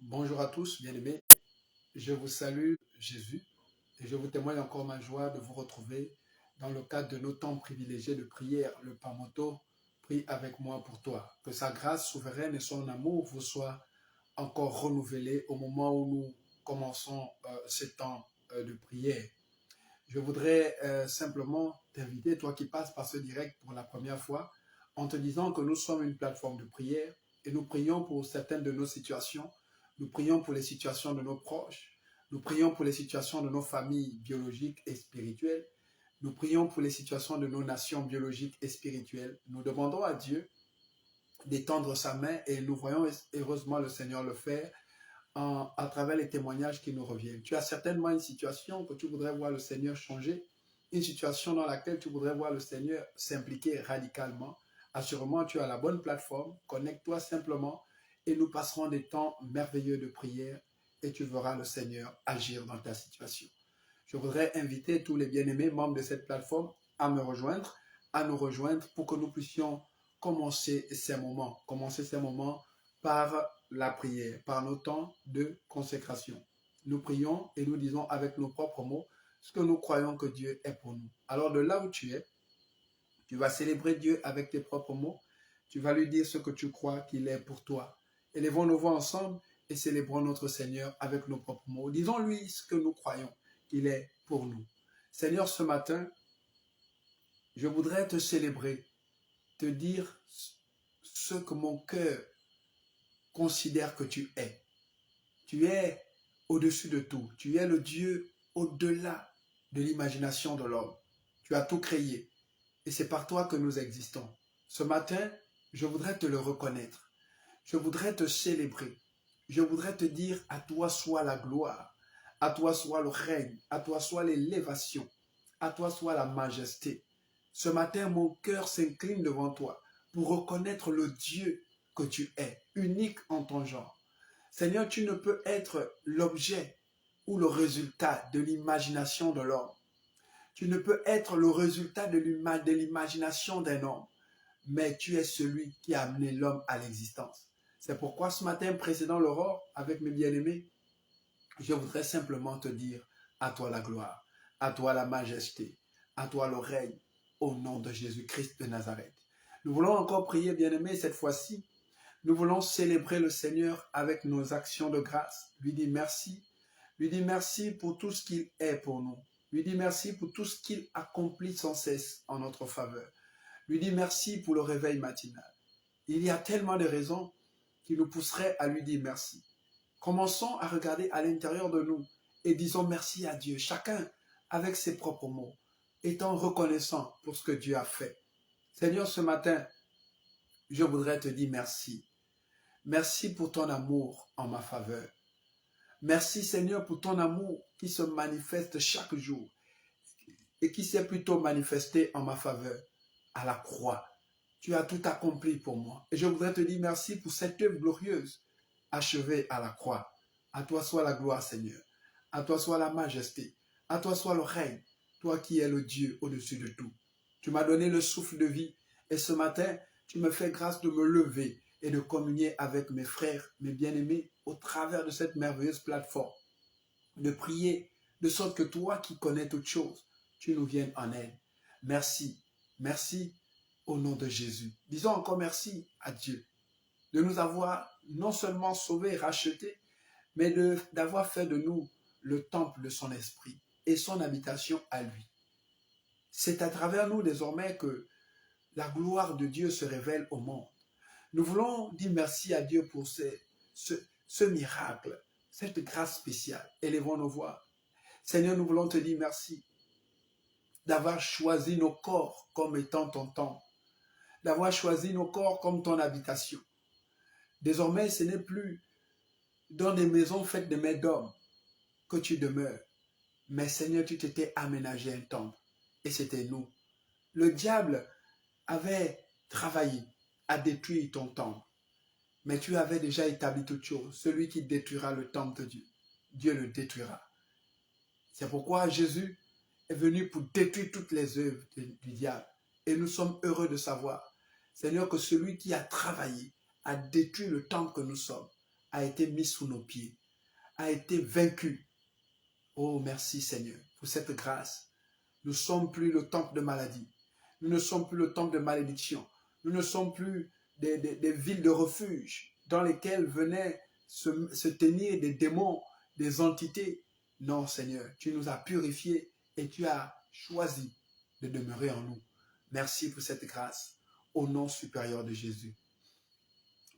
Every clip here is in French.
Bonjour à tous, bien-aimés. Je vous salue, Jésus, et je vous témoigne encore ma joie de vous retrouver dans le cadre de nos temps privilégiés de prière. Le Pamoto, prie avec moi pour toi. Que sa grâce souveraine et son amour vous soient encore renouvelés au moment où nous commençons ce temps de prière. Je voudrais simplement t'inviter, toi qui passes par ce direct pour la première fois, en te disant que nous sommes une plateforme de prière et nous prions pour certaines de nos situations. Nous prions pour les situations de nos proches. Nous prions pour les situations de nos familles biologiques et spirituelles. Nous prions pour les situations de nos nations biologiques et spirituelles. Nous demandons à Dieu d'étendre sa main et nous voyons heureusement le Seigneur le faire à travers les témoignages qui nous reviennent. Tu as certainement une situation que tu voudrais voir le Seigneur changer, une situation dans laquelle tu voudrais voir le Seigneur s'impliquer radicalement. Assurément, tu as la bonne plateforme. Connecte-toi simplement et nous passerons des temps merveilleux de prière et tu verras le Seigneur agir dans ta situation. Je voudrais inviter tous les bien-aimés membres de cette plateforme à me rejoindre, à nous rejoindre pour que nous puissions commencer ces moments par la prière, par nos temps de consécration. Nous prions et nous disons avec nos propres mots ce que nous croyons que Dieu est pour nous. Alors de là où tu es, tu vas célébrer Dieu avec tes propres mots. Tu vas lui dire ce que tu crois qu'il est pour toi. Élevons nos voix ensemble et célébrons notre Seigneur avec nos propres mots. Disons-lui ce que nous croyons qu'il est pour nous. Seigneur, ce matin, je voudrais te célébrer, te dire ce que mon cœur considère que tu es. Tu es au-dessus de tout. Tu es le Dieu au-delà de l'imagination de l'homme. Tu as tout créé et c'est par toi que nous existons. Ce matin, je voudrais te le reconnaître. Je voudrais te célébrer. Je voudrais te dire à toi soit la gloire, à toi soit le règne, à toi soit l'élévation, à toi soit la majesté. Ce matin, mon cœur s'incline devant toi pour reconnaître le Dieu que tu es, unique en ton genre. Seigneur, tu ne peux être l'objet ou le résultat de l'imagination de l'homme. Tu ne peux être le résultat de l'imagination d'un homme, mais tu es celui qui a amené l'homme à l'existence. C'est pourquoi ce matin précédant l'aurore, avec mes bien-aimés, je voudrais simplement te dire à toi la gloire, à toi la majesté, à toi le règne, au nom de Jésus-Christ de Nazareth. Nous voulons encore prier, bien-aimés, cette fois-ci. Nous voulons célébrer le Seigneur avec nos actions de grâce. Lui dire merci pour tout ce qu'il est pour nous. Lui dire merci pour tout ce qu'il accomplit sans cesse en notre faveur. Lui dire merci pour le réveil matinal. Il y a tellement de raisons qui nous pousseraient à lui dire merci. Commençons à regarder à l'intérieur de nous et disons merci à Dieu, chacun avec ses propres mots, étant reconnaissant pour ce que Dieu a fait. Seigneur, ce matin, je voudrais te dire merci. Merci pour ton amour en ma faveur. Merci Seigneur pour ton amour qui se manifeste chaque jour et qui s'est plutôt manifesté en ma faveur à la croix. Tu as tout accompli pour moi. Et je voudrais te dire merci pour cette œuvre glorieuse achevée à la croix. À toi soit la gloire Seigneur. À toi soit la majesté. À toi soit le règne. Toi qui es le Dieu au-dessus de tout. Tu m'as donné le souffle de vie. Et ce matin, tu me fais grâce de me lever et de communier avec mes frères, mes bien-aimés, au travers de cette merveilleuse plateforme. De prier, de sorte que toi qui connais toutes choses, tu nous viennes en aide. Merci, merci au nom de Jésus. Disons encore merci à Dieu de nous avoir non seulement sauvés, rachetés, mais d'avoir fait de nous le temple de son esprit et son habitation à lui. C'est à travers nous désormais que la gloire de Dieu se révèle au monde. Nous voulons dire merci à Dieu pour ce miracle, cette grâce spéciale. Élevons nos voix. Seigneur, nous voulons te dire merci d'avoir choisi nos corps comme étant ton temple, d'avoir choisi nos corps comme ton habitation. Désormais, ce n'est plus dans des maisons faites de mains d'hommes que tu demeures, mais Seigneur, tu t'étais aménagé un temple, et c'était nous. Le diable avait travaillé à détruire ton temple, mais tu avais déjà établi toute chose. Celui qui détruira le temple de Dieu, Dieu le détruira. C'est pourquoi Jésus est venu pour détruire toutes les œuvres du diable. Et nous sommes heureux de savoir, Seigneur, que celui qui a travaillé à détruire le temple que nous sommes, a été mis sous nos pieds, a été vaincu. Oh, merci Seigneur pour cette grâce. Nous ne sommes plus le temple de maladie. Nous ne sommes plus le temple de malédiction. Nous ne sommes plus des villes de refuge dans lesquelles venaient se tenir des démons, des entités. Non, Seigneur, tu nous as purifiés et tu as choisi de demeurer en nous. Merci pour cette grâce, au nom supérieur de Jésus.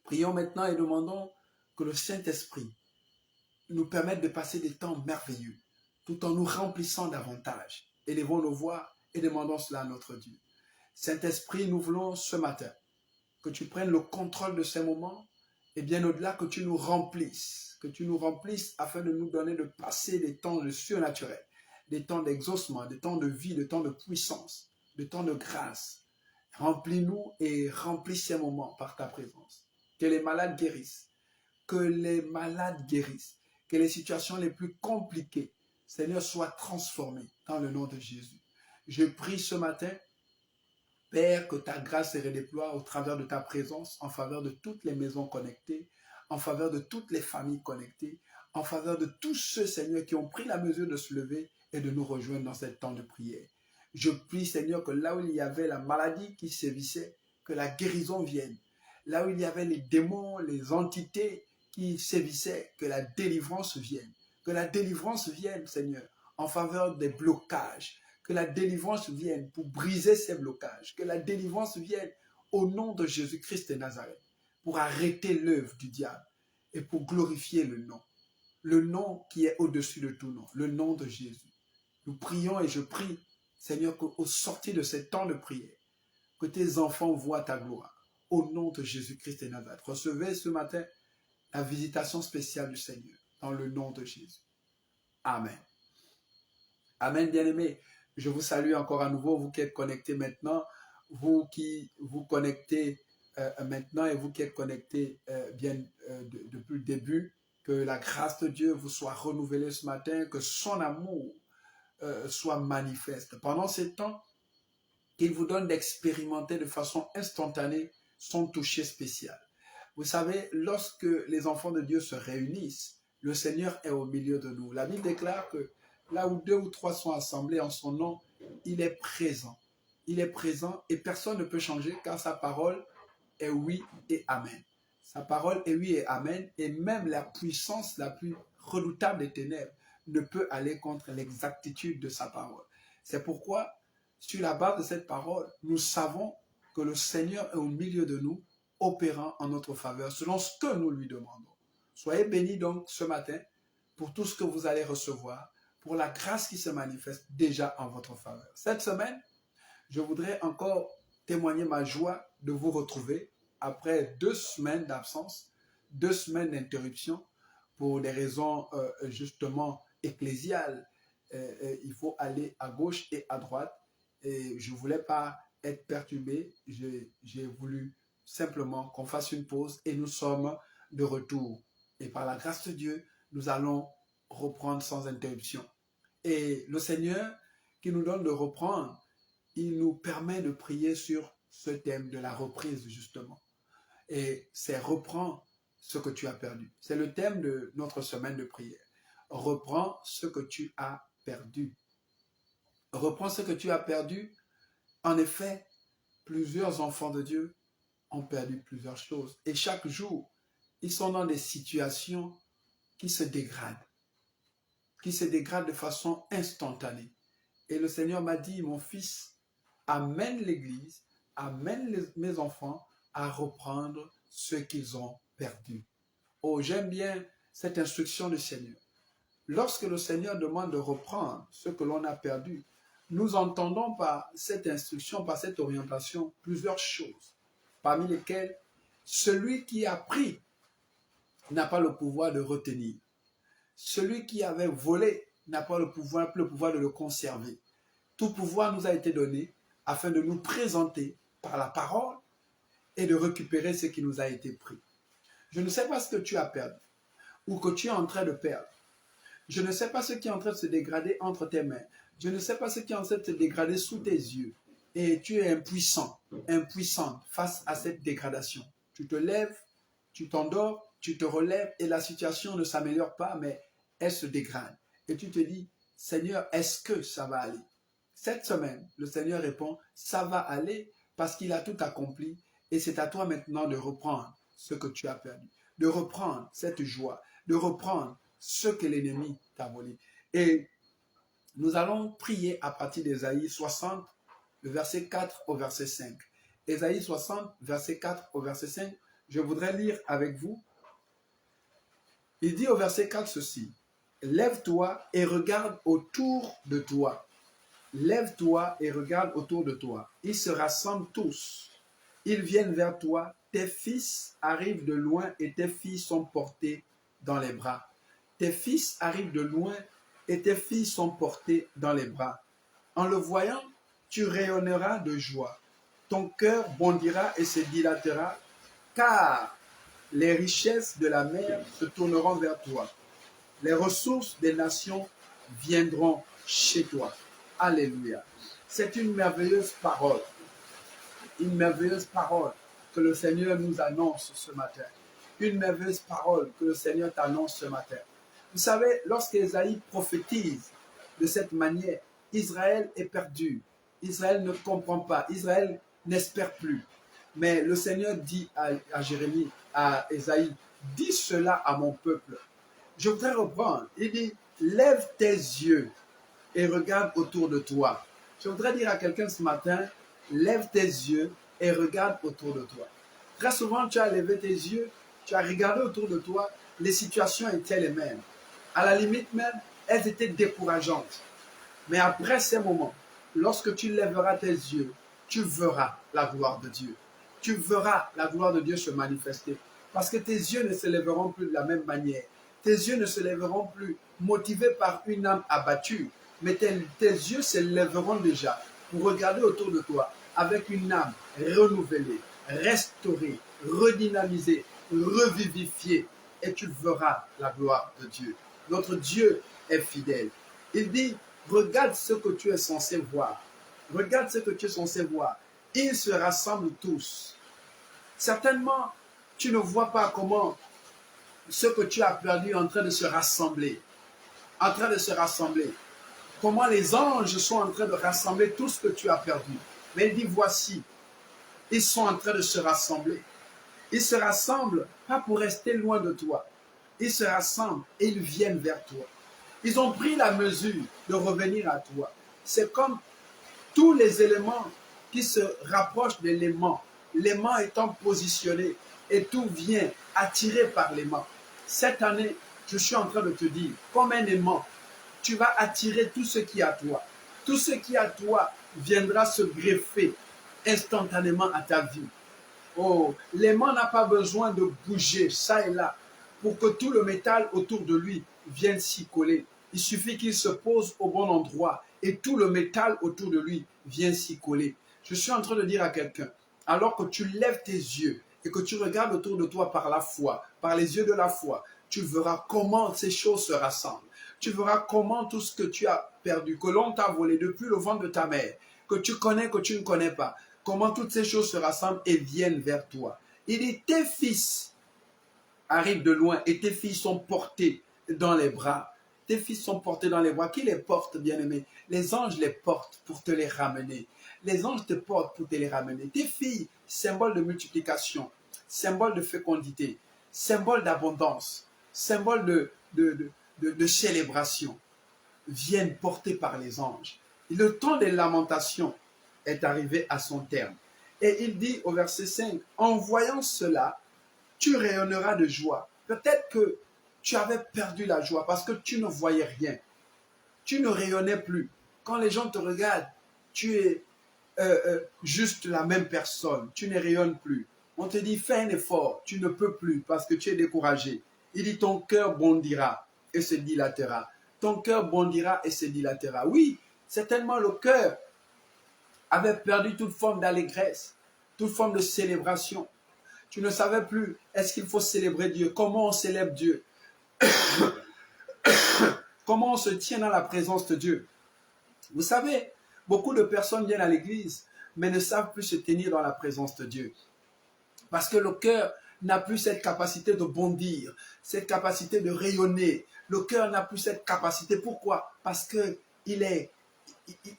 Prions maintenant et demandons que le Saint-Esprit nous permette de passer des temps merveilleux, tout en nous remplissant davantage. Élevons nos voix et demandons cela à notre Dieu. Saint-Esprit, nous voulons ce matin que tu prennes le contrôle de ces moments et bien au-delà que tu nous remplisses afin de nous donner de passer des temps de surnaturel, des temps d'exaucement, des temps de vie, des temps de puissance, des temps de grâce. Remplis-nous et remplis ces moments par ta présence. Que les malades guérissent, que les situations les plus compliquées, Seigneur, soient transformées dans le nom de Jésus. Je prie ce matin, Père, que ta grâce se redéploie au travers de ta présence en faveur de toutes les maisons connectées, en faveur de toutes les familles connectées, en faveur de tous ceux, Seigneur, qui ont pris la mesure de se lever et de nous rejoindre dans ce temps de prière. Je prie, Seigneur, que là où il y avait la maladie qui sévissait, que la guérison vienne. Là où il y avait les démons, les entités qui sévissaient, que la délivrance vienne. Que la délivrance vienne, Seigneur, en faveur des blocages. Que la délivrance vienne pour briser ces blocages. Que la délivrance vienne au nom de Jésus-Christ de Nazareth pour arrêter l'œuvre du diable et pour glorifier le nom qui est au-dessus de tout nom, le nom de Jésus. Nous prions et je prie, Seigneur, qu'au sortir de ce temps de prière, que tes enfants voient ta gloire au nom de Jésus-Christ de Nazareth. Recevez ce matin la visitation spéciale du Seigneur dans le nom de Jésus. Amen. Amen, bien-aimés. Je vous salue encore à nouveau, vous qui êtes connectés maintenant, vous qui vous connectez maintenant et vous qui êtes connectés depuis le début. Que la grâce de Dieu vous soit renouvelée ce matin, que son amour soit manifeste. Pendant ces temps, qu'il vous donne d'expérimenter de façon instantanée son toucher spécial. Vous savez, lorsque les enfants de Dieu se réunissent, le Seigneur est au milieu de nous. La Bible déclare que là où 2 ou 3 sont assemblés en son nom, il est présent. Il est présent et personne ne peut changer car sa parole est oui et amen. Sa parole est oui et amen. Et même la puissance la plus redoutable des ténèbres ne peut aller contre l'exactitude de sa parole. C'est pourquoi, sur la base de cette parole, nous savons que le Seigneur est au milieu de nous, opérant en notre faveur, selon ce que nous lui demandons. Soyez bénis donc ce matin pour tout ce que vous allez recevoir, pour la grâce qui se manifeste déjà en votre faveur. Cette semaine, je voudrais encore témoigner ma joie de vous retrouver après 2 semaines d'absence, 2 semaines d'interruption, pour des raisons justement ecclésiales. Il faut aller à gauche et à droite et je ne voulais pas être perturbé. J'ai voulu simplement qu'on fasse une pause et nous sommes de retour. Et par la grâce de Dieu, nous allons reprendre sans interruption. Et le Seigneur qui nous donne de reprendre, il nous permet de prier sur ce thème de la reprise justement. Et c'est reprends ce que tu as perdu. C'est le thème de notre semaine de prière. Reprends ce que tu as perdu. Reprends ce que tu as perdu. En effet, plusieurs enfants de Dieu ont perdu plusieurs choses. Et chaque jour, ils sont dans des situations qui se dégradent de façon instantanée. Et le Seigneur m'a dit, mon fils, amène l'Église, amène mes enfants à reprendre ce qu'ils ont perdu. Oh, j'aime bien cette instruction du Seigneur. Lorsque le Seigneur demande de reprendre ce que l'on a perdu, nous entendons par cette instruction, par cette orientation, plusieurs choses, parmi lesquelles celui qui a pris n'a pas le pouvoir de retenir. Celui qui avait volé n'a pas le pouvoir de le conserver. Tout pouvoir nous a été donné afin de nous présenter par la parole et de récupérer ce qui nous a été pris. Je ne sais pas ce que tu as perdu ou que tu es en train de perdre. Je ne sais pas ce qui est en train de se dégrader entre tes mains. Je ne sais pas ce qui est en train de se dégrader sous tes yeux. Et tu es impuissante face à cette dégradation. Tu te lèves, tu t'endors tu te relèves et la situation ne s'améliore pas, mais elle se dégrade. Et tu te dis, Seigneur, est-ce que ça va aller? Cette semaine, le Seigneur répond, ça va aller parce qu'il a tout accompli et c'est à toi maintenant de reprendre ce que tu as perdu, de reprendre cette joie, de reprendre ce que l'ennemi t'a volé. Et nous allons prier à partir d'Ésaïe 60, le verset 4 au verset 5. Ésaïe 60, verset 4 au verset 5, je voudrais lire avec vous. Il dit au verset 4 ceci, « Lève-toi et regarde autour de toi. Lève-toi et regarde autour de toi. Ils se rassemblent tous. Ils viennent vers toi. Tes fils arrivent de loin et tes filles sont portées dans les bras. Tes fils arrivent de loin et tes filles sont portées dans les bras. En le voyant, tu rayonneras de joie. Ton cœur bondira et se dilatera, car les richesses de la mer se tourneront vers toi. Les ressources des nations viendront chez toi. » Alléluia. C'est une merveilleuse parole. Une merveilleuse parole que le Seigneur nous annonce ce matin. Une merveilleuse parole que le Seigneur t'annonce ce matin. Vous savez, lorsqu'Ésaïe prophétise de cette manière, Israël est perdu. Israël ne comprend pas. Israël n'espère plus. Mais le Seigneur dit à Jérémie, à Ésaïe, dis cela à mon peuple. Je voudrais reprendre. Il dit, lève tes yeux et regarde autour de toi. Je voudrais dire à quelqu'un ce matin, lève tes yeux et regarde autour de toi. Très souvent, tu as levé tes yeux, tu as regardé autour de toi, les situations étaient les mêmes. À la limite même, elles étaient décourageantes. Mais après ces moments, lorsque tu lèveras tes yeux, tu verras la gloire de Dieu. Tu verras la gloire de Dieu se manifester. Parce que tes yeux ne se lèveront plus de la même manière. Tes yeux ne se lèveront plus motivés par une âme abattue. Mais tes yeux se lèveront déjà pour regarder autour de toi avec une âme renouvelée, restaurée, redynamisée, revivifiée. Et tu verras la gloire de Dieu. Notre Dieu est fidèle. Il dit, regarde ce que tu es censé voir. Regarde ce que tu es censé voir. Ils se rassemblent tous. Certainement, tu ne vois pas comment ce que tu as perdu est en train de se rassembler. En train de se rassembler. Comment les anges sont en train de rassembler tout ce que tu as perdu. Mais il dit, voici, ils sont en train de se rassembler. Ils se rassemblent pas pour rester loin de toi. Ils se rassemblent et ils viennent vers toi. Ils ont pris la mesure de revenir à toi. C'est comme tous les éléments qui se rapprochent de l'aimant. L'aimant étant positionné et tout vient attiré par l'aimant. Cette année, je suis en train de te dire, comme un aimant, tu vas attirer tout ce qui est à toi. Tout ce qui est à toi viendra se greffer instantanément à ta vie. Oh, l'aimant n'a pas besoin de bouger ça et là pour que tout le métal autour de lui vienne s'y coller. Il suffit qu'il se pose au bon endroit et tout le métal autour de lui vient s'y coller. Je suis en train de dire à quelqu'un, alors que tu lèves tes yeux et que tu regardes autour de toi par la foi, par les yeux de la foi, tu verras comment ces choses se rassemblent. Tu verras comment tout ce que tu as perdu, que l'on t'a volé depuis le ventre de ta mère, que tu connais, que tu ne connais pas, comment toutes ces choses se rassemblent et viennent vers toi. Il dit, tes fils arrivent de loin et tes filles sont portées dans les bras. Tes fils sont portés dans les bras. Qui les porte, bien-aimés? Les anges les portent pour te les ramener. Les anges te portent pour te les ramener. Tes filles, symbole de multiplication, symbole de fécondité, symbole d'abondance, symbole de célébration, viennent portées par les anges. Et le temps des lamentations est arrivé à son terme. Et il dit au verset 5, en voyant cela, tu rayonneras de joie. Peut-être que tu avais perdu la joie parce que tu ne voyais rien. Tu ne rayonnais plus. Quand les gens te regardent, tu es juste la même personne. Tu ne rayonnes plus. On te dit, fais un effort. Tu ne peux plus parce que tu es découragé. Il dit, ton cœur bondira et se dilatera. Ton cœur bondira et se dilatera. Oui, certainement le cœur avait perdu toute forme d'allégresse, toute forme de célébration. Tu ne savais plus, est-ce qu'il faut célébrer Dieu? Comment on célèbre Dieu? Comment on se tient dans la présence de Dieu? Vous savez, beaucoup de personnes viennent à l'église, mais ne savent plus se tenir dans la présence de Dieu. Parce que le cœur n'a plus cette capacité de bondir, cette capacité de rayonner. Le cœur n'a plus cette capacité. Pourquoi? Parce qu'il est,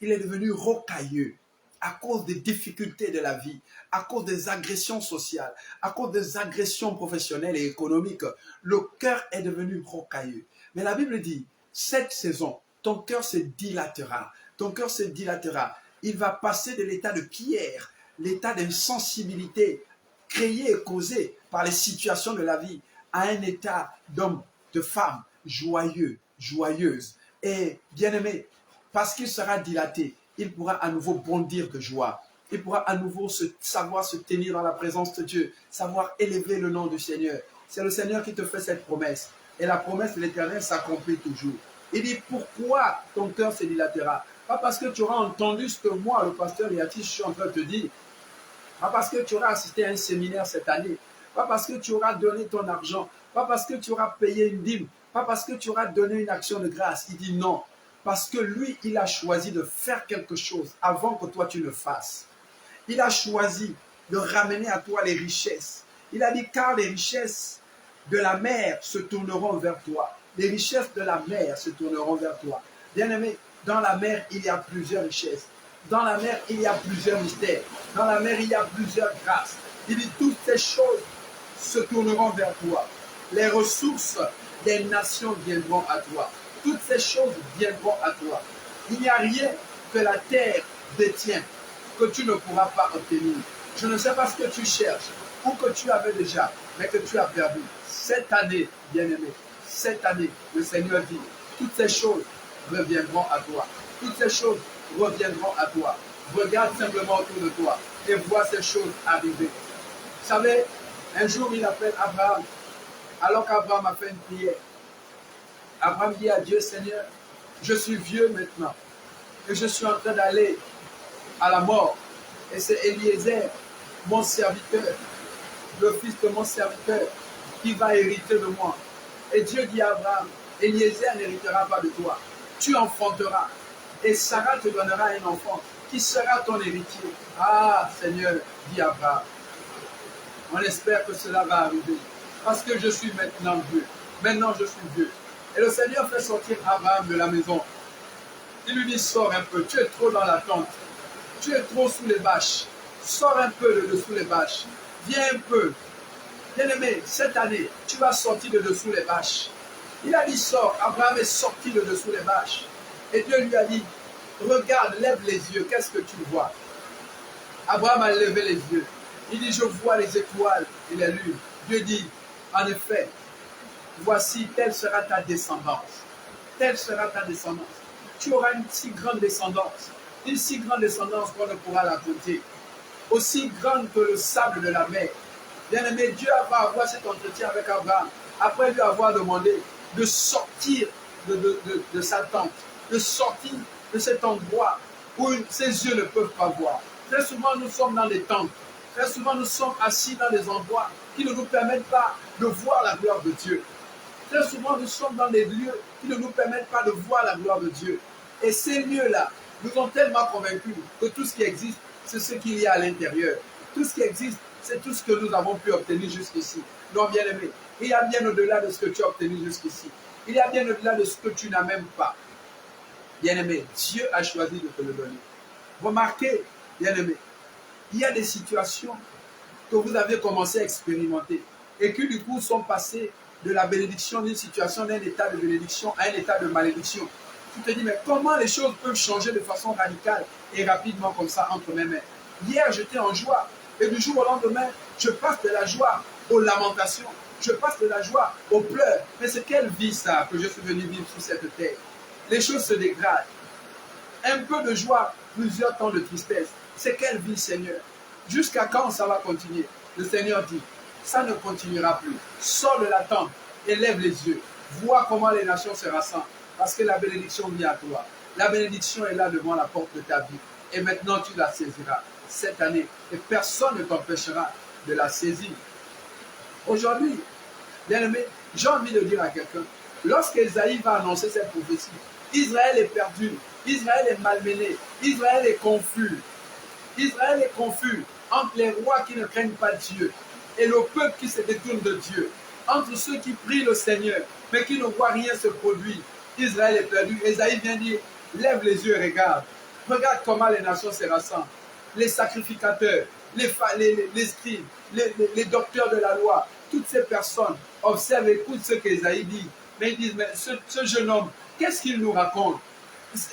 il est devenu rocailleux à cause des difficultés de la vie, à cause des agressions sociales, à cause des agressions professionnelles et économiques. Le cœur est devenu rocailleux. Mais la Bible dit, cette saison, ton cœur se dilatera. Ton cœur se dilatera. Il va passer de l'état de pierre, l'état d'insensibilité créé et causé par les situations de la vie, à un état d'homme, de femme, joyeux, joyeuse. Et bien-aimé, parce qu'il sera dilaté, il pourra à nouveau bondir de joie. Il pourra à nouveau savoir se tenir dans la présence de Dieu, savoir élever le nom du Seigneur. C'est le Seigneur qui te fait cette promesse. Et la promesse de l'Éternel s'accomplit toujours. Il dit, pourquoi ton cœur se dilatera? Pas parce que tu auras entendu ce que moi, le pasteur Yatis, je suis en train de te dire. Pas parce que tu auras assisté à un séminaire cette année. Pas parce que tu auras donné ton argent. Pas parce que tu auras payé une dîme. Pas parce que tu auras donné une action de grâce. Il dit non. Parce que lui, il a choisi de faire quelque chose avant que toi tu le fasses. Il a choisi de ramener à toi les richesses. Il a dit, car les richesses de la mer se tourneront vers toi. Les richesses de la mer se tourneront vers toi. Bien-aimé, dans la mer, il y a plusieurs richesses. Dans la mer, il y a plusieurs mystères. Dans la mer, il y a plusieurs grâces. Il dit, toutes ces choses se tourneront vers toi. Les ressources des nations viendront à toi. Toutes ces choses viendront à toi. Il n'y a rien que la terre détient que tu ne pourras pas obtenir. Je ne sais pas ce que tu cherches ou que tu avais déjà, mais que tu as perdu. Cette année, bien-aimé, cette année, le Seigneur dit, toutes ces choses reviendront à toi. Toutes ces choses reviendront à toi. Regarde simplement autour de toi et vois ces choses arriver. Vous savez, un jour, il appelle Abraham, alors qu'Abraham a fait une prière. Abraham dit à Dieu, Seigneur, je suis vieux maintenant et je suis en train d'aller à la mort. Et c'est Eliezer, mon serviteur, le fils de mon serviteur, qui va hériter de moi. Et Dieu dit à Abraham, Eliezer n'héritera pas de toi. Tu enfanteras. Et Sarah te donnera un enfant qui sera ton héritier. Ah, Seigneur, dit Abraham. On espère que cela va arriver. Parce que je suis maintenant vieux. Maintenant, je suis vieux. Et le Seigneur fait sortir Abraham de la maison. Il lui dit, sors un peu. Tu es trop dans la tente. Tu es trop sous les bâches. Sors un peu de dessous les bâches. Viens un peu. Bien-aimé, cette année, tu vas sortir de dessous les bâches. Il a dit, sors. Abraham est sorti de dessous les bâches. Et Dieu lui a dit, regarde, lève les yeux. Qu'est-ce que tu vois? Abraham a levé les yeux. Il dit, je vois les étoiles et les lunes. Dieu dit, en effet, voici, telle sera ta descendance. Telle sera ta descendance. Tu auras une si grande descendance. Une si grande descendance qu'on ne pourra la compter. Aussi grande que le sable de la mer. Bien-aimé, Dieu va avoir cet entretien avec Abraham. Après lui avoir demandé de sortir de sa tente. De sortir de cet endroit où ses yeux ne peuvent pas voir. Très souvent, nous sommes dans des tentes. Très souvent, nous sommes assis dans des endroits qui ne nous permettent pas de voir la gloire de Dieu. Très souvent, nous sommes dans des lieux qui ne nous permettent pas de voir la gloire de Dieu. Et ces lieux-là nous ont tellement convaincus que tout ce qui existe, c'est ce qu'il y a à l'intérieur. Tout ce qui existe, c'est tout ce que nous avons pu obtenir jusqu'ici. Non, bien-aimé, il y a bien au-delà de ce que tu as obtenu jusqu'ici. Il y a bien au-delà de ce que tu n'as même pas. Bien-aimé, Dieu a choisi de te le donner. Remarquez, bien-aimé, il y a des situations que vous avez commencé à expérimenter et qui du coup sont passées de la bénédiction d'une situation, d'un état de bénédiction à un état de malédiction. Tu te dis, mais comment les choses peuvent changer de façon radicale et rapidement comme ça entre mes mains? Hier, j'étais en joie et du jour au lendemain, je passe de la joie aux lamentations. Je passe de la joie aux pleurs. Mais c'est quelle vie ça que je suis venu vivre sur cette terre? Les choses se dégradent. Un peu de joie, plusieurs temps de tristesse. C'est quelle vie, Seigneur? Jusqu'à quand ça va continuer? Le Seigneur dit, ça ne continuera plus. Sors de la tente et lève les yeux. Vois comment les nations se rassemblent. Parce que la bénédiction vient à toi. La bénédiction est là devant la porte de ta vie. Et maintenant, tu la saisiras cette année. Et personne ne t'empêchera de la saisir. Aujourd'hui, bien-aimé, j'ai envie de dire à quelqu'un, lorsqu'Ésaïe va annoncer cette prophétie, Israël est perdu, Israël est malmené, Israël est confus. Israël est confus entre les rois qui ne craignent pas Dieu et le peuple qui se détourne de Dieu. Entre ceux qui prient le Seigneur, mais qui ne voient rien se produire. Israël est perdu. Ésaïe vient dire, lève les yeux et regarde. Regarde comment les nations se rassemblent. Les sacrificateurs, les scribes, les docteurs de la loi, toutes ces personnes observent et écoutent ce qu'Ésaïe dit. Mais ils disent, mais ce jeune homme, qu'est-ce qu'il nous raconte?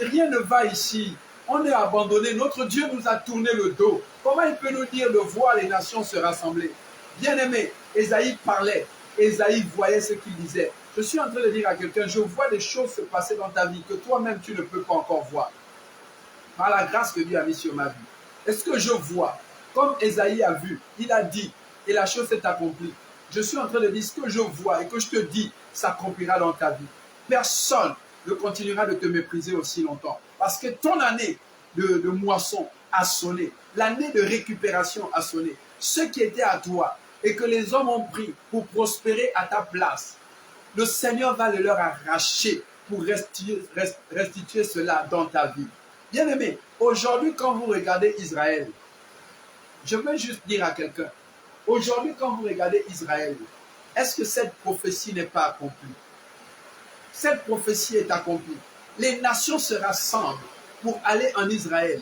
Rien ne va ici. On est abandonné. Notre Dieu nous a tourné le dos. Comment il peut nous dire de voir les nations se rassembler? Bien-aimé, Ésaïe parlait. Ésaïe voyait ce qu'il disait. Je suis en train de dire à quelqu'un, je vois des choses se passer dans ta vie que toi-même tu ne peux pas encore voir. Par la grâce que Dieu a mis sur ma vie. Est-ce que je vois, comme Ésaïe a vu, il a dit, et la chose s'est accomplie. Je suis en train de dire ce que je vois et que je te dis s'accomplira dans ta vie. Personne ne continuera de te mépriser aussi longtemps. Parce que ton année de moisson a sonné. L'année de récupération a sonné. Ce qui était à toi et que les hommes ont pris pour prospérer à ta place, le Seigneur va le leur arracher pour restituer cela dans ta vie. Bien-aimé, aujourd'hui quand vous regardez Israël, je veux juste dire à quelqu'un, aujourd'hui quand vous regardez Israël, est-ce que cette prophétie n'est pas accomplie? Cette prophétie est accomplie. Les nations se rassemblent pour aller en Israël.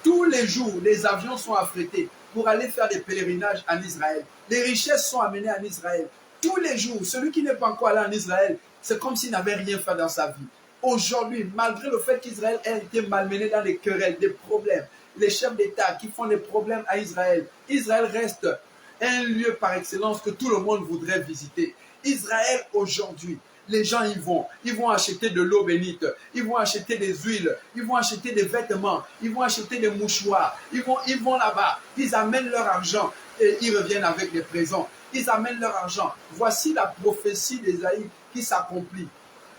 Tous les jours, les avions sont affrétés pour aller faire des pèlerinages en Israël. Les richesses sont amenées en Israël. Tous les jours, celui qui n'est pas encore allé en Israël, c'est comme s'il n'avait rien fait dans sa vie. Aujourd'hui, malgré le fait qu'Israël ait été malmené dans des querelles, des problèmes, les chefs d'État qui font des problèmes à Israël, Israël reste un lieu par excellence que tout le monde voudrait visiter. Israël aujourd'hui, les gens y vont. Ils vont acheter de l'eau bénite. Ils vont acheter des huiles. Ils vont acheter des vêtements. Ils vont acheter des mouchoirs. Ils vont là-bas. Ils amènent leur argent et ils reviennent avec des présents. Ils amènent leur argent. Voici la prophétie d'Ésaïe qui s'accomplit.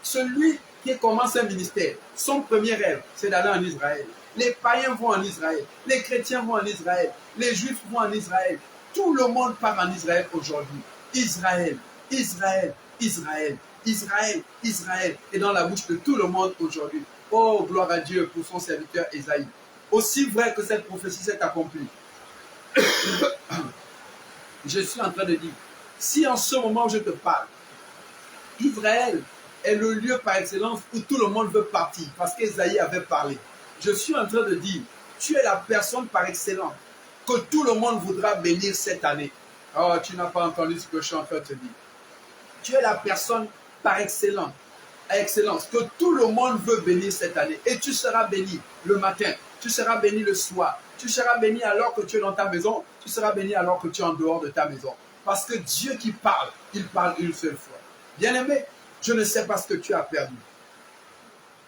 Celui qui commence un ministère, son premier rêve, c'est d'aller en Israël. Les païens vont en Israël. Les chrétiens vont en Israël. Les juifs vont en Israël. Tout le monde part en Israël aujourd'hui. Israël, Israël, Israël. Israël, Israël est dans la bouche de tout le monde aujourd'hui. Oh, gloire à Dieu pour son serviteur Ésaïe. Aussi vrai que cette prophétie s'est accomplie. Je suis en train de dire, si en ce moment où je te parle, Israël est le lieu par excellence où tout le monde veut partir, parce qu'Ésaïe avait parlé. Je suis en train de dire, tu es la personne par excellence que tout le monde voudra bénir cette année. Oh, tu n'as pas entendu ce que je suis en train de te dire. Tu es la personne par excellence, que tout le monde veut bénir cette année. Et tu seras béni le matin, tu seras béni le soir, tu seras béni alors que tu es dans ta maison, tu seras béni alors que tu es en dehors de ta maison. Parce que Dieu qui parle, il parle une seule fois. Bien-aimé, je ne sais pas ce que tu as perdu,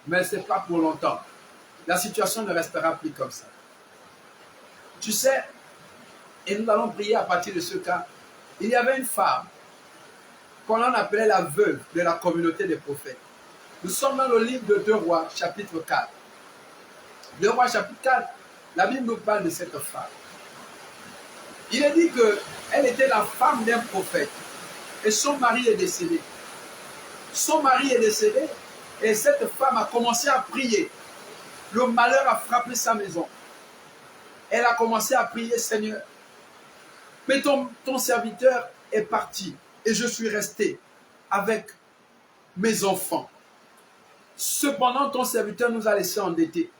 mais ce n'est pas pour longtemps. La situation ne restera plus comme ça. Tu sais, et nous allons prier à partir de ce cas. Il y avait une femme qu'on appelait la veuve de la communauté des prophètes. Nous sommes dans le livre de 2 Rois, chapitre 4. 2 Rois, chapitre 4, la Bible nous parle de cette femme. Il est dit qu'elle était la femme d'un prophète et son mari est décédé. Son mari est décédé et cette femme a commencé à prier. Le malheur a frappé sa maison. Elle a commencé à prier, Seigneur, mais ton serviteur est parti. Et je suis resté avec mes enfants. Cependant, ton serviteur nous a laissés endettés.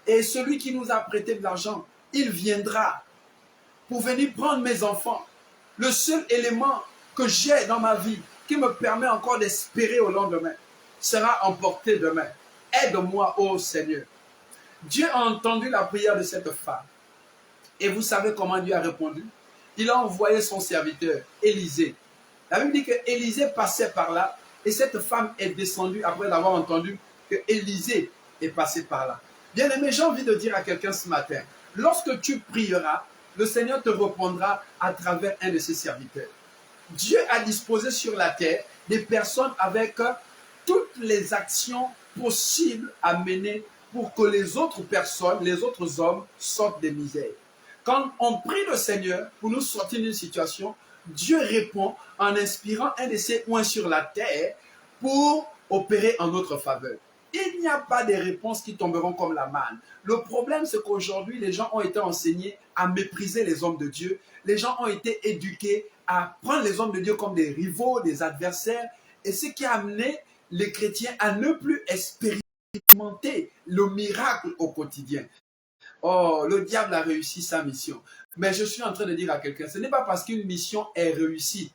Et celui qui nous a prêté de l'argent, il viendra pour venir prendre mes enfants. Le seul élément que j'ai dans ma vie qui me permet encore d'espérer au lendemain sera emporté demain. Aide-moi, ô Seigneur. Dieu a entendu la prière de cette femme. Et vous savez comment Dieu a répondu? Il a envoyé son serviteur, Élisée. La Bible dit que Élisée passait par là et cette femme est descendue après avoir entendu que Élisée est passé par là. Bien-aimé, j'ai envie de dire à quelqu'un ce matin, lorsque tu prieras, le Seigneur te répondra à travers un de ses serviteurs. Dieu a disposé sur la terre des personnes avec toutes les actions possibles à mener pour que les autres personnes, les autres hommes sortent des misères. Quand on prie le Seigneur pour nous sortir d'une situation, Dieu répond en inspirant un de ses oints sur la terre pour opérer en notre faveur. Il n'y a pas de réponses qui tomberont comme la manne. Le problème, c'est qu'aujourd'hui, les gens ont été enseignés à mépriser les hommes de Dieu. Les gens ont été éduqués à prendre les hommes de Dieu comme des rivaux, des adversaires. Et ce qui a amené les chrétiens à ne plus expérimenter le miracle au quotidien. Oh, le diable a réussi sa mission. Mais je suis en train de dire à quelqu'un, ce n'est pas parce qu'une mission est réussie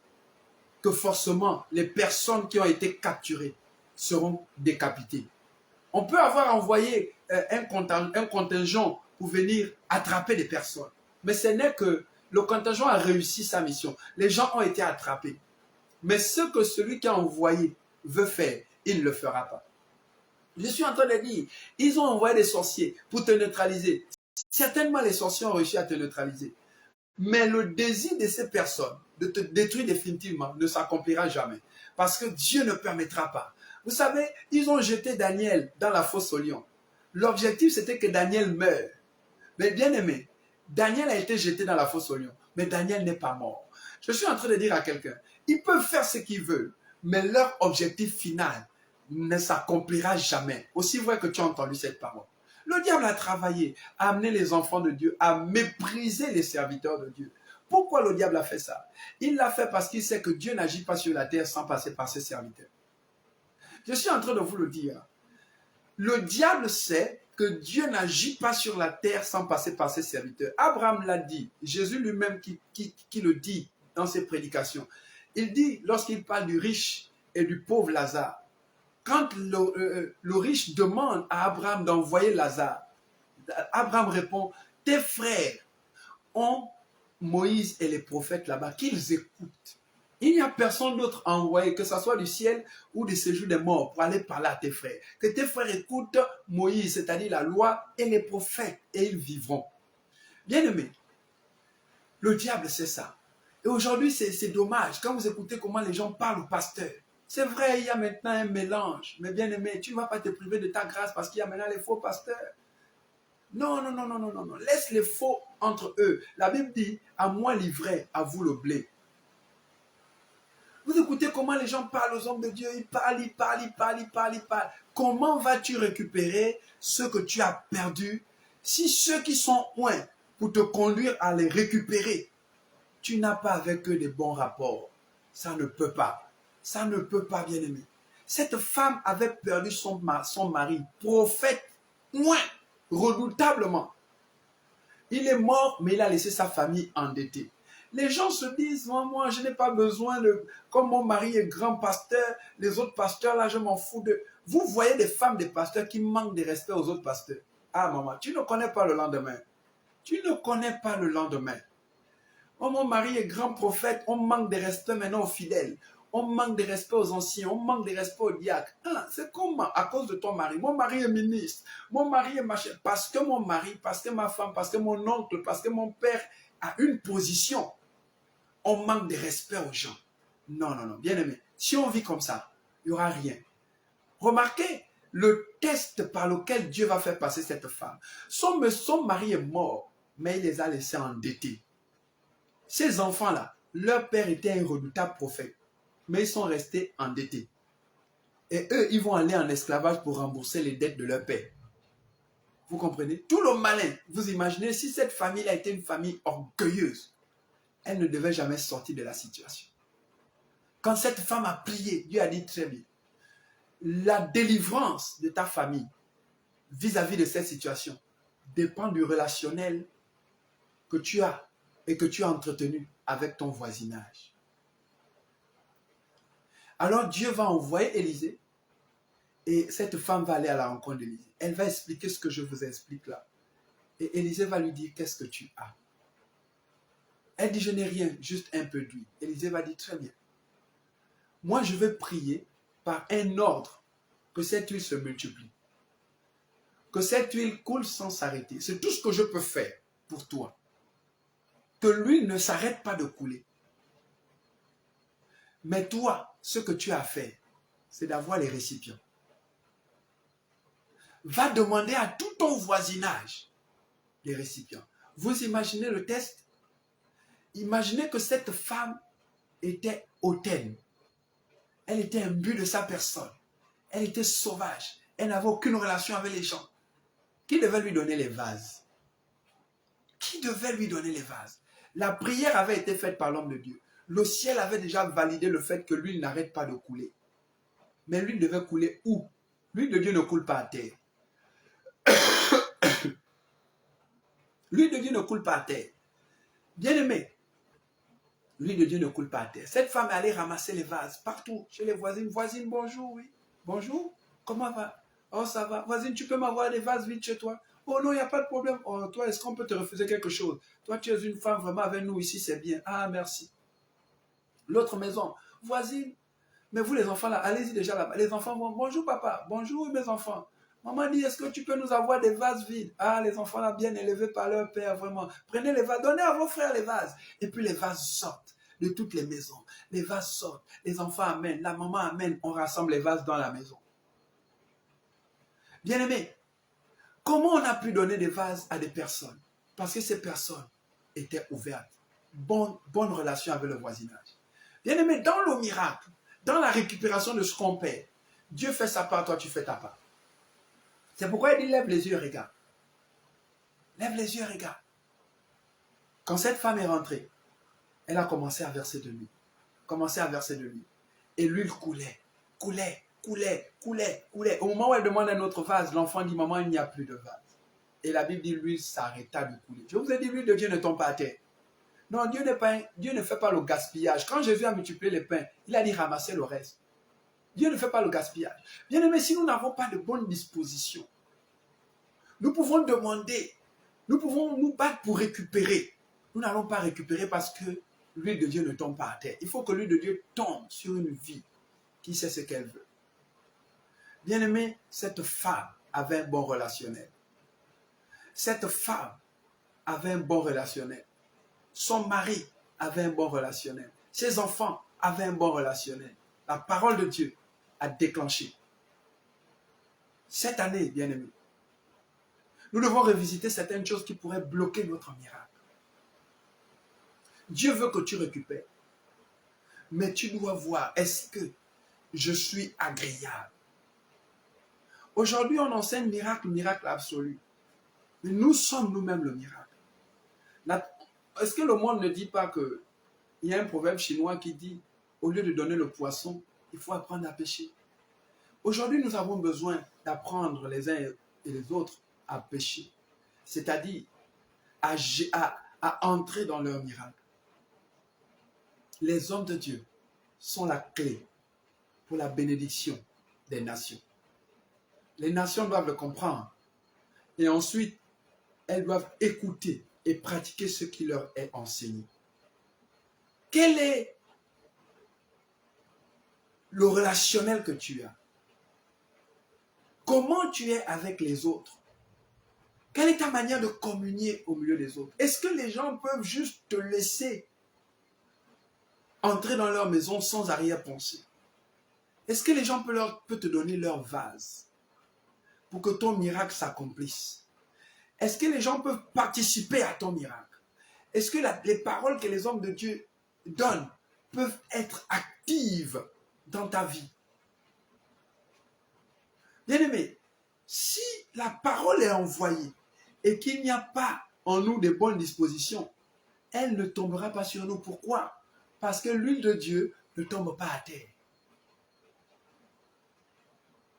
que forcément les personnes qui ont été capturées seront décapitées. On peut avoir envoyé un contingent pour venir attraper des personnes. Mais ce n'est que le contingent a réussi sa mission. Les gens ont été attrapés. Mais ce que celui qui a envoyé veut faire, il ne le fera pas. Je suis en train de dire, ils ont envoyé des sorciers pour te neutraliser. Certainement, les sorciers ont réussi à te neutraliser. Mais le désir de ces personnes de te détruire définitivement ne s'accomplira jamais. Parce que Dieu ne permettra pas. Vous savez, ils ont jeté Daniel dans la fosse aux lions. L'objectif, c'était que Daniel meure. Mais bien aimé, Daniel a été jeté dans la fosse aux lions. Mais Daniel n'est pas mort. Je suis en train de dire à quelqu'un, ils peuvent faire ce qu'ils veulent, mais leur objectif final ne s'accomplira jamais. Aussi vrai que tu as entendu cette parole. Le diable a travaillé à amener les enfants de Dieu à mépriser les serviteurs de Dieu. Pourquoi le diable a fait ça? Il l'a fait parce qu'il sait que Dieu n'agit pas sur la terre sans passer par ses serviteurs. Je suis en train de vous le dire. Le diable sait que Dieu n'agit pas sur la terre sans passer par ses serviteurs. Abraham l'a dit, Jésus lui-même qui le dit dans ses prédications. Il dit, lorsqu'il parle du riche et du pauvre Lazare, quand le riche demande à Abraham d'envoyer Lazare, Abraham répond, tes frères ont Moïse et les prophètes là-bas, qu'ils écoutent. Il n'y a personne d'autre à envoyer, que ce soit du ciel ou du séjour des morts, pour aller parler à tes frères. Que tes frères écoutent Moïse, c'est-à-dire la loi, et les prophètes, et ils vivront. Bien-aimés, le diable sait ça. Et aujourd'hui, c'est dommage. Quand vous écoutez comment les gens parlent au pasteur, c'est vrai, il y a maintenant un mélange. Mais bien-aimé, tu ne vas pas te priver de ta grâce parce qu'il y a maintenant les faux pasteurs. Non, non, non, non, non, non, non. Laisse les faux entre eux. La Bible dit, à moi l'ivraie, à vous le blé. Vous écoutez comment les gens parlent aux hommes de Dieu, ils parlent, ils parlent, ils parlent, ils parlent, ils parlent. Comment vas-tu récupérer ce que tu as perdu si ceux qui sont loin pour te conduire à les récupérer, tu n'as pas avec eux des bons rapports? Ça ne peut pas. Ça ne peut pas, bien-aimé. Cette femme avait perdu son mari, prophète, loin, redoutablement. Il est mort, mais il a laissé sa famille endettée. Les gens se disent, moi, je n'ai pas besoin de... Comme mon mari est grand pasteur, les autres pasteurs, là, je m'en fous de... Vous voyez des femmes des pasteurs qui manquent de respect aux autres pasteurs. Ah, maman, tu ne connais pas le lendemain. Tu ne connais pas le lendemain. Oh, mon mari est grand prophète, on manque de respect maintenant aux fidèles. On manque de respect aux anciens, on manque de respect aux diacres. Ah, c'est comment? À cause de ton mari. Mon mari est ministre, mon mari est machin. Parce que mon mari, parce que ma femme, parce que mon oncle, parce que mon père a une position. On manque de respect aux gens. Non, non, non, bien aimé. Si on vit comme ça, il n'y aura rien. Remarquez le test par lequel Dieu va faire passer cette femme. Son mari est mort, mais il les a laissés endettés. Ces enfants-là, leur père était un redoutable prophète, mais ils sont restés endettés. Et eux, ils vont aller en esclavage pour rembourser les dettes de leur père. Vous comprenez? Tout le malin, vous imaginez, si cette famille a été une famille orgueilleuse, elle ne devait jamais sortir de la situation. Quand cette femme a prié, Dieu a dit très bien, la délivrance de ta famille vis-à-vis de cette situation dépend du relationnel que tu as et que tu as entretenu avec ton voisinage. Alors Dieu va envoyer Élisée et cette femme va aller à la rencontre d'Élisée. Elle va expliquer ce que je vous explique là. Et Élisée va lui dire, qu'est-ce que tu as? Elle dit, je n'ai rien, juste un peu d'huile. Élisée va dire, très bien. Moi, je vais prier par un ordre que cette huile se multiplie. Que cette huile coule sans s'arrêter. C'est tout ce que je peux faire pour toi. Que l'huile ne s'arrête pas de couler. Mais toi, ce que tu as à faire, c'est d'avoir les récipients. Va demander à tout ton voisinage les récipients. Vous imaginez le test? Imaginez que cette femme était hautaine. Elle était imbue de sa personne. Elle était sauvage. Elle n'avait aucune relation avec les gens. Qui devait lui donner les vases? Qui devait lui donner les vases? La prière avait été faite par l'homme de Dieu. Le ciel avait déjà validé le fait que l'huile n'arrête pas de couler. Mais l'huile devait couler où? L'huile de Dieu ne coule pas à terre. L'huile de Dieu ne coule pas à terre. Bien-aimé, l'huile de Dieu ne coule pas à terre. Cette femme est allée ramasser les vases partout, chez les voisines. Voisine, bonjour, oui. Bonjour, comment va? Oh, ça va. Voisine, tu peux m'avoir des vases vides chez toi? Oh non, il n'y a pas de problème. Oh, toi, est-ce qu'on peut te refuser quelque chose? Toi, tu es une femme vraiment avec nous ici, c'est bien. Ah, merci. L'autre maison, voisine, mais vous les enfants là, allez-y déjà là-bas. Les enfants vont, bonjour papa, bonjour mes enfants. Maman dit, est-ce que tu peux nous avoir des vases vides? Ah, les enfants là, bien élevés par leur père, vraiment. Prenez les vases, donnez à vos frères les vases. Et puis les vases sortent de toutes les maisons. Les vases sortent, les enfants amènent, la maman amène, on rassemble les vases dans la maison. Bien-aimé, comment on a pu donner des vases à des personnes? Parce que ces personnes étaient ouvertes. Bonne relation avec le voisinage. Bien-aimé, dans le miracle, dans la récupération de ce qu'on perd, Dieu fait sa part, toi tu fais ta part. C'est pourquoi il dit lève les yeux et regarde. Lève les yeux et regarde. Quand cette femme est rentrée, elle a commencé à verser de l'huile. Commencé à verser de l'huile. Et l'huile coulait, coulait, coulait, coulait, coulait. Au moment où elle demande un autre vase, l'enfant dit, maman, il n'y a plus de vase. Et la Bible dit, l'huile s'arrêta de couler. Je vous ai dit, l'huile de Dieu ne tombe pas à terre. Non, Dieu ne fait pas le gaspillage. Quand Jésus a multiplié les pains, il a dit ramasser le reste. Dieu ne fait pas le gaspillage. Bien aimé, si nous n'avons pas de bonne disposition, nous pouvons demander, nous pouvons nous battre pour récupérer. Nous n'allons pas récupérer parce que l'huile de Dieu ne tombe pas à terre. Il faut que l'huile de Dieu tombe sur une vie qui sait ce qu'elle veut. Bien aimé, cette femme avait un bon relationnel. Cette femme avait un bon relationnel. Son mari avait un bon relationnel. Ses enfants avaient un bon relationnel. La parole de Dieu a déclenché. Cette année, bien-aimés, nous devons revisiter certaines choses qui pourraient bloquer notre miracle. Dieu veut que tu récupères. Mais tu dois voir, est-ce que je suis agréable? Aujourd'hui, on enseigne miracle, miracle absolu. Mais nous sommes nous-mêmes le miracle. Est-ce que le monde ne dit pas que il y a un proverbe chinois qui dit, au lieu de donner le poisson, il faut apprendre à pêcher. Aujourd'hui, nous avons besoin d'apprendre les uns et les autres à pêcher. C'est-à-dire à entrer dans leur miracle. Les hommes de Dieu sont la clé pour la bénédiction des nations. Les nations doivent le comprendre. Et ensuite, elles doivent écouter et pratiquer ce qui leur est enseigné. Quel est le relationnel que tu as? Comment tu es avec les autres? Quelle est ta manière de communier au milieu des autres? Est-ce que les gens peuvent juste te laisser entrer dans leur maison sans arrière-pensée? Est-ce que les gens peuvent te donner leur vase pour que ton miracle s'accomplisse? Est-ce que les gens peuvent participer à ton miracle? Est-ce que les paroles que les hommes de Dieu donnent peuvent être actives dans ta vie? Bien-aimé, si la parole est envoyée et qu'il n'y a pas en nous de bonnes dispositions, elle ne tombera pas sur nous. Pourquoi? Parce que l'huile de Dieu ne tombe pas à terre.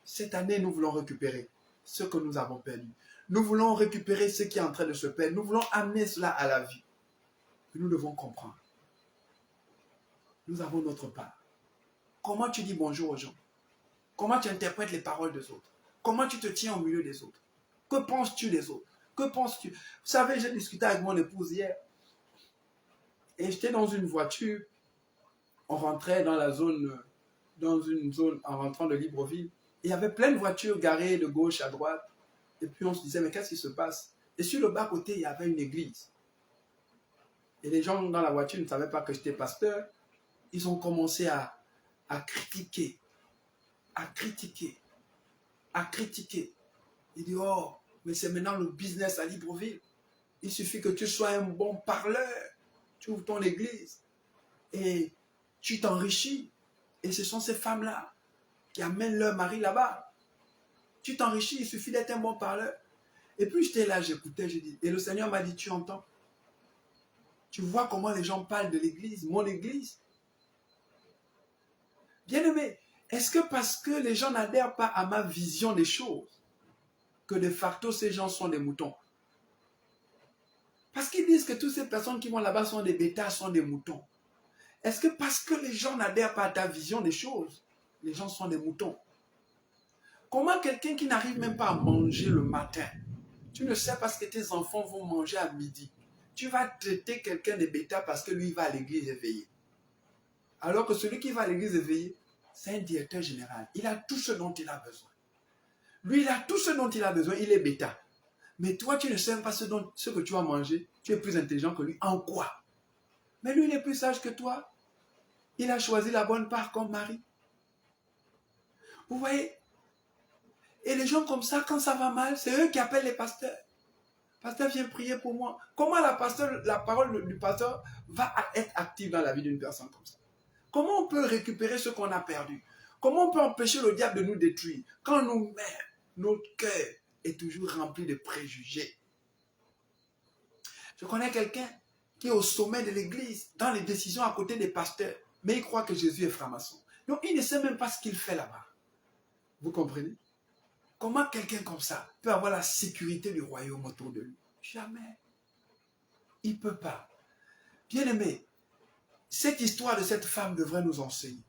Cette année, nous voulons récupérer ce que nous avons perdu. Nous voulons récupérer ce qui est en train de se perdre. Nous voulons amener cela à la vie. Nous devons comprendre. Nous avons notre part. Comment tu dis bonjour aux gens? Comment tu interprètes les paroles des autres? Comment tu te tiens au milieu des autres? Que penses-tu des autres? Que penses-tu? Vous savez, j'ai discuté avec mon épouse hier. Et j'étais dans une voiture. On rentrait dans une zone en rentrant de Libreville. Et il y avait plein de voitures garées de gauche à droite. Et puis on se disait, mais qu'est-ce qui se passe? Et sur le bas-côté, il y avait une église. Et les gens dans la voiture ne savaient pas que j'étais pasteur. Ils ont commencé à critiquer. À critiquer. À critiquer. Ils disent, oh, mais c'est maintenant le business à Libreville. Il suffit que tu sois un bon parleur. Tu ouvres ton église. Et tu t'enrichis. Et ce sont ces femmes-là qui amènent leur mari là-bas. Tu t'enrichis, il suffit d'être un bon parleur. Et puis j'étais là, j'écoutais, je dis, et le Seigneur m'a dit, tu entends? Tu vois comment les gens parlent de l'église, mon église? Bien-aimé, est-ce que parce que les gens n'adhèrent pas à ma vision des choses, que de facto ces gens sont des moutons? Parce qu'ils disent que toutes ces personnes qui vont là-bas sont des bêtas, sont des moutons. Est-ce que parce que les gens n'adhèrent pas à ta vision des choses, les gens sont des moutons? Comment quelqu'un qui n'arrive même pas à manger le matin, tu ne sais pas ce que tes enfants vont manger à midi, tu vas traiter quelqu'un de bêta parce que lui il va à l'église éveillé? Alors que celui qui va à l'église éveillé, c'est un directeur général. Il a tout ce dont il a besoin. Lui, il a tout ce dont il a besoin, il est bêta. Mais toi, tu ne sais pas ce que tu vas manger. Tu es plus intelligent que lui. En quoi? Mais lui, il est plus sage que toi. Il a choisi la bonne part comme mari. Vous voyez? Et les gens comme ça, quand ça va mal, c'est eux qui appellent les pasteurs. Pasteur, viens prier pour moi. Comment la parole du pasteur va être active dans la vie d'une personne comme ça? Comment on peut récupérer ce qu'on a perdu? Comment on peut empêcher le diable de nous détruire quand nous-mêmes, notre cœur est toujours rempli de préjugés? Je connais quelqu'un qui est au sommet de l'église, dans les décisions à côté des pasteurs, mais il croit que Jésus est franc-maçon. Donc il ne sait même pas ce qu'il fait là-bas. Vous comprenez? Comment quelqu'un comme ça peut avoir la sécurité du royaume autour de lui? Jamais. Il ne peut pas. Bien-aimé, cette histoire de cette femme devrait nous enseigner.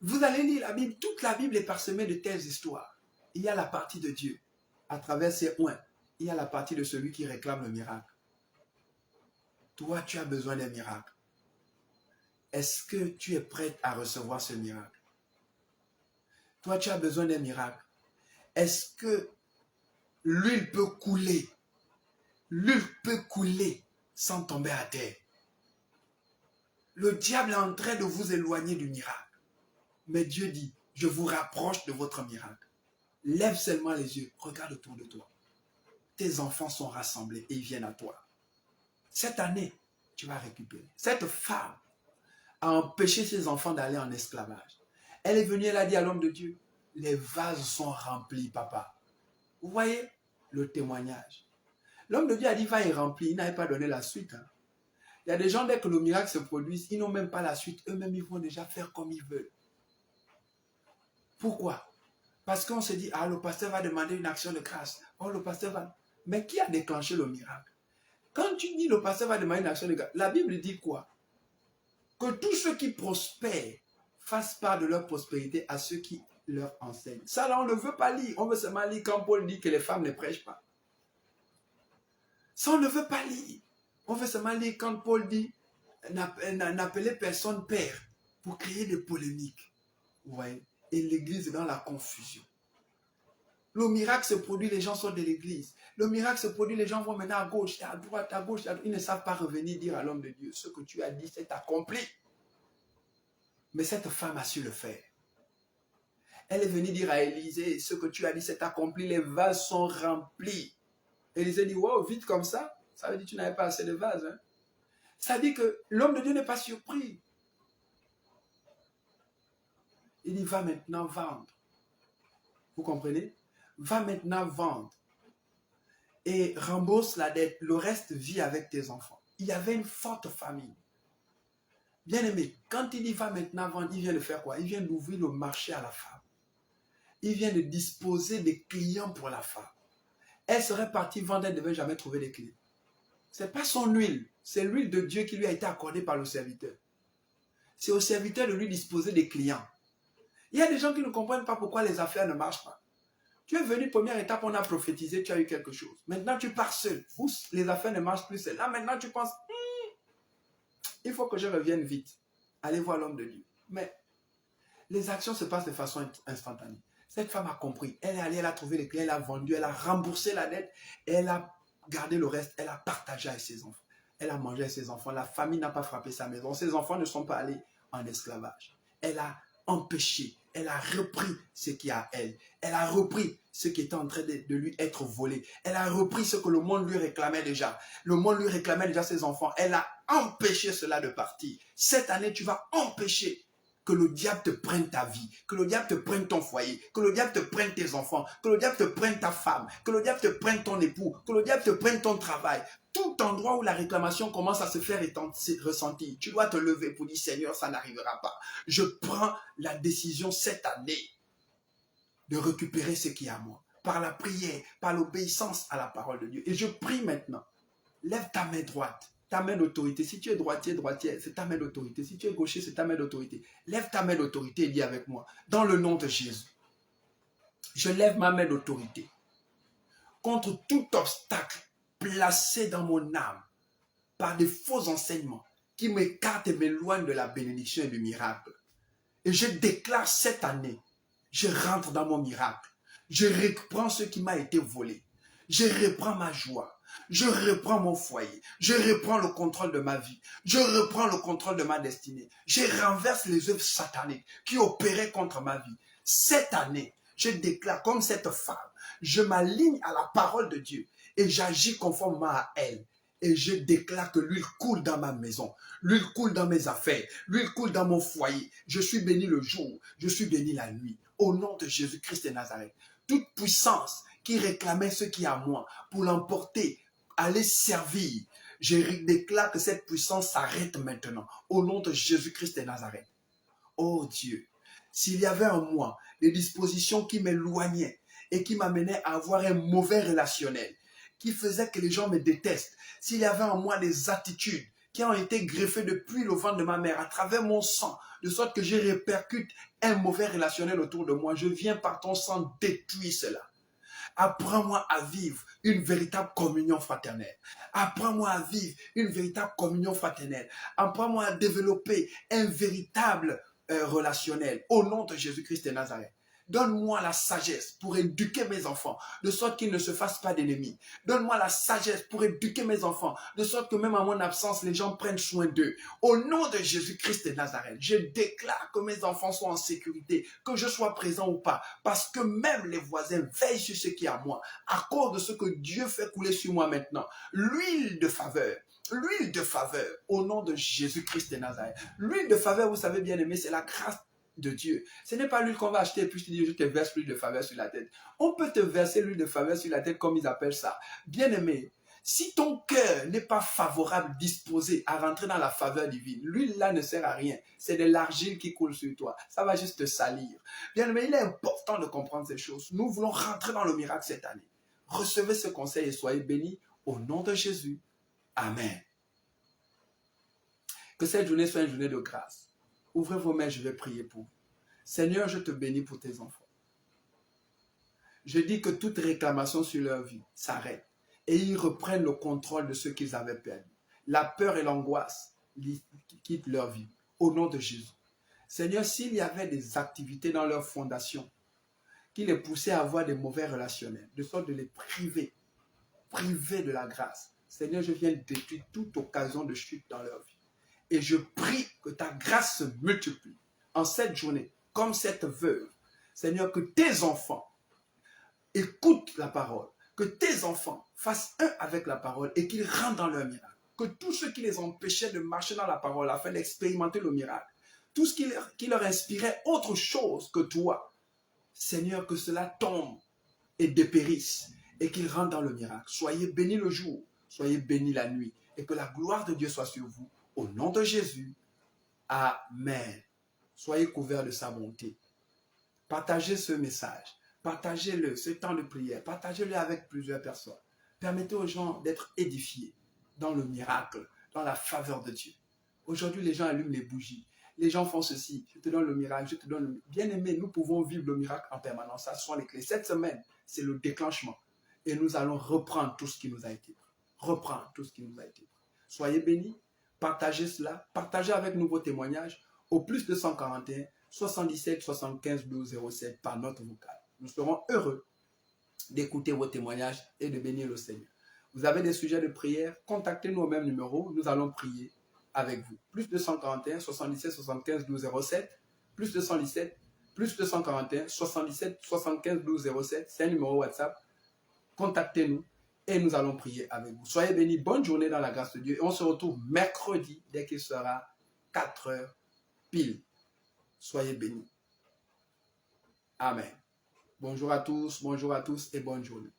Vous allez lire la Bible, toute la Bible est parsemée de telles histoires. Il y a la partie de Dieu, à travers ses oins. Il y a la partie de celui qui réclame le miracle. Toi, tu as besoin d'un miracle. Est-ce que tu es prête à recevoir ce miracle? Toi, tu as besoin d'un miracle. Est-ce que l'huile peut couler? L'huile peut couler sans tomber à terre. Le diable est en train de vous éloigner du miracle. Mais Dieu dit, je vous rapproche de votre miracle. Lève seulement les yeux, regarde autour de toi. Tes enfants sont rassemblés et ils viennent à toi. Cette année, tu vas récupérer. Cette femme a empêché ses enfants d'aller en esclavage. Elle est venue, elle a dit à l'homme de Dieu, les vases sont remplis, papa. Vous voyez le témoignage. L'homme de Dieu a dit, va y remplir. Il n'avait pas donné la suite. Hein. Il y a des gens, dès que le miracle se produit, ils n'ont même pas la suite. Eux-mêmes, ils vont déjà faire comme ils veulent. Pourquoi? Parce qu'on se dit, ah, le pasteur va demander une action de grâce. Oh, le pasteur va... Mais qui a déclenché le miracle? Quand tu dis le pasteur va demander une action de grâce, la Bible dit quoi? Que tous ceux qui prospèrent fassent part de leur prospérité à ceux qui leur enseignent. Ça, là, on ne veut pas lire. On veut seulement lire quand Paul dit que les femmes ne prêchent pas. Ça, on ne veut pas lire. On veut seulement lire quand Paul dit n'appelez personne père pour créer des polémiques. Ouais. Et l'église est dans la confusion. Le miracle se produit, les gens sortent de l'église. Le miracle se produit, les gens vont maintenant à gauche, à droite, à gauche, à droite. Ils ne savent pas revenir dire à l'homme de Dieu, ce que tu as dit, c'est accompli. Mais cette femme a su le faire. Elle est venue dire à Élisée, ce que tu as dit, c'est accompli, les vases sont remplis. Élisée dit, wow, vite comme ça. Ça veut dire que tu n'avais pas assez de vases. Hein? Ça dit que l'homme de Dieu n'est pas surpris. Il dit, va maintenant vendre. Vous comprenez? Va maintenant vendre. Et rembourse la dette. Le reste, vit avec tes enfants. Il y avait une forte famille. Bien aimé, quand il dit va maintenant vendre, il vient de faire quoi? Il vient d'ouvrir le marché à la femme. Il vient de disposer des clients pour la femme. Elle serait partie vendre, elle ne devait jamais trouver des clients. Ce n'est pas son huile, c'est l'huile de Dieu qui lui a été accordée par le serviteur. C'est au serviteur de lui disposer des clients. Il y a des gens qui ne comprennent pas pourquoi les affaires ne marchent pas. Tu es venu, première étape, on a prophétisé, tu as eu quelque chose. Maintenant, tu pars seul. Les affaires ne marchent plus seul. Là, maintenant, tu penses, il faut que je revienne vite. Allez voir l'homme de Dieu. Mais les actions se passent de façon instantanée. Cette femme a compris. Elle est allée, elle a trouvé les clients, elle a vendu, elle a remboursé la dette, elle a gardé le reste, elle a partagé avec ses enfants. Elle a mangé avec ses enfants. La famille n'a pas frappé sa maison. Ses enfants ne sont pas allés en esclavage. Elle a empêché. Elle a repris ce qui est à elle. Elle a repris ce qui était en train de lui être volé. Elle a repris ce que le monde lui réclamait déjà. Le monde lui réclamait déjà ses enfants. Elle a empêché cela de partir. Cette année, tu vas empêcher que le diable te prenne ta vie, que le diable te prenne ton foyer, que le diable te prenne tes enfants, que le diable te prenne ta femme, que le diable te prenne ton époux, que le diable te prenne ton travail. Tout endroit où la réclamation commence à se faire ressentir, tu dois te lever pour dire, Seigneur, ça n'arrivera pas. Je prends la décision cette année de récupérer ce qui est à moi, par la prière, par l'obéissance à la parole de Dieu. Et je prie maintenant, lève ta main droite, ta main d'autorité. Si tu es droitier, c'est ta main d'autorité. Si tu es gaucher, c'est ta main d'autorité. Lève ta main d'autorité et dis avec moi, dans le nom de Jésus, je lève ma main d'autorité contre tout obstacle placé dans mon âme par des faux enseignements qui m'écartent et m'éloignent de la bénédiction et du miracle. Et je déclare cette année, je rentre dans mon miracle. Je reprends ce qui m'a été volé. Je reprends ma joie. Je reprends mon foyer. Je reprends le contrôle de ma vie. Je reprends le contrôle de ma destinée. Je renverse les œuvres sataniques qui opéraient contre ma vie. Cette année, je déclare comme cette femme, je m'aligne à la parole de Dieu et j'agis conformément à elle. Et je déclare que l'huile coule dans ma maison, l'huile coule dans mes affaires, l'huile coule dans mon foyer. Je suis béni le jour, je suis béni la nuit. Au nom de Jésus-Christ de Nazareth, toute puissance qui réclamait ce qui est à moi pour l'emporter, aller servir, je déclare que cette puissance s'arrête maintenant. Au nom de Jésus-Christ de Nazareth. Oh Dieu, s'il y avait en moi des dispositions qui m'éloignaient et qui m'amenaient à avoir un mauvais relationnel, qui faisait que les gens me détestent, s'il y avait en moi des attitudes qui ont été greffées depuis le ventre de ma mère à travers mon sang, de sorte que je répercute un mauvais relationnel autour de moi, je viens par ton sang détruire cela. Apprends-moi à vivre une véritable communion fraternelle. Apprends-moi à vivre une véritable communion fraternelle. Apprends-moi à développer un véritable relationnel au nom de Jésus-Christ de Nazareth. Donne-moi la sagesse pour éduquer mes enfants, de sorte qu'ils ne se fassent pas d'ennemis. Donne-moi la sagesse pour éduquer mes enfants, de sorte que même à mon absence, les gens prennent soin d'eux. Au nom de Jésus-Christ de Nazareth, je déclare que mes enfants soient en sécurité, que je sois présent ou pas, parce que même les voisins veillent sur ce qui est à moi, à cause de ce que Dieu fait couler sur moi maintenant. L'huile de faveur, au nom de Jésus-Christ de Nazareth. L'huile de faveur, vous savez bien aimé, c'est la grâce de Dieu. Ce n'est pas l'huile qu'on va acheter et puis je te dis, je te verse l'huile de faveur sur la tête. On peut te verser l'huile de faveur sur la tête comme ils appellent ça. Bien aimé, si ton cœur n'est pas favorable, disposé à rentrer dans la faveur divine, l'huile là ne sert à rien. C'est de l'argile qui coule sur toi. Ça va juste te salir. Bien aimé, il est important de comprendre ces choses. Nous voulons rentrer dans le miracle cette année. Recevez ce conseil et soyez bénis au nom de Jésus. Amen. Que cette journée soit une journée de grâce. Ouvrez vos mains, je vais prier pour vous. Seigneur, je te bénis pour tes enfants. Je dis que toute réclamation sur leur vie s'arrête et ils reprennent le contrôle de ce qu'ils avaient perdu. La peur et l'angoisse quittent leur vie au nom de Jésus. Seigneur, s'il y avait des activités dans leur fondation qui les poussaient à avoir des mauvais relationnels, de sorte de les priver de la grâce, Seigneur, je viens détruire toute occasion de chute dans leur vie. Et je prie que ta grâce se multiplie en cette journée, comme cette veuve. Seigneur, que tes enfants écoutent la parole, que tes enfants fassent un avec la parole et qu'ils rentrent dans leur miracle. Que tous ceux qui les empêchaient de marcher dans la parole afin d'expérimenter le miracle, tout ce qui leur inspirait autre chose que toi, Seigneur, que cela tombe et dépérisse et qu'ils rentrent dans le miracle. Soyez bénis le jour, soyez bénis la nuit et que la gloire de Dieu soit sur vous. Au nom de Jésus, Amen. Soyez couverts de sa bonté. Partagez ce message. Partagez-le, ce temps de prière. Partagez-le avec plusieurs personnes. Permettez aux gens d'être édifiés dans le miracle, dans la faveur de Dieu. Aujourd'hui, les gens allument les bougies. Les gens font ceci. Je te donne le miracle, je te donne le... Bien-aimé, nous pouvons vivre le miracle en permanence. Ça sont les clés. Cette semaine, c'est le déclenchement. Et nous allons reprendre tout ce qui nous a été pris. Reprendre tout ce qui nous a été pris. Soyez bénis. Partagez cela, partagez avec nous vos témoignages au plus 241 77 75 12 07 par note vocale. Nous serons heureux d'écouter vos témoignages et de bénir le Seigneur. Vous avez des sujets de prière, contactez-nous au même numéro, nous allons prier avec vous. Plus 241 77 75 12 07, plus 217, plus 241 77 75 12 07, c'est un numéro WhatsApp. Contactez-nous. Et nous allons prier avec vous. Soyez bénis. Bonne journée dans la grâce de Dieu. Et on se retrouve mercredi dès qu'il sera 4 heures pile. Soyez bénis. Amen. Bonjour à tous et bonne journée.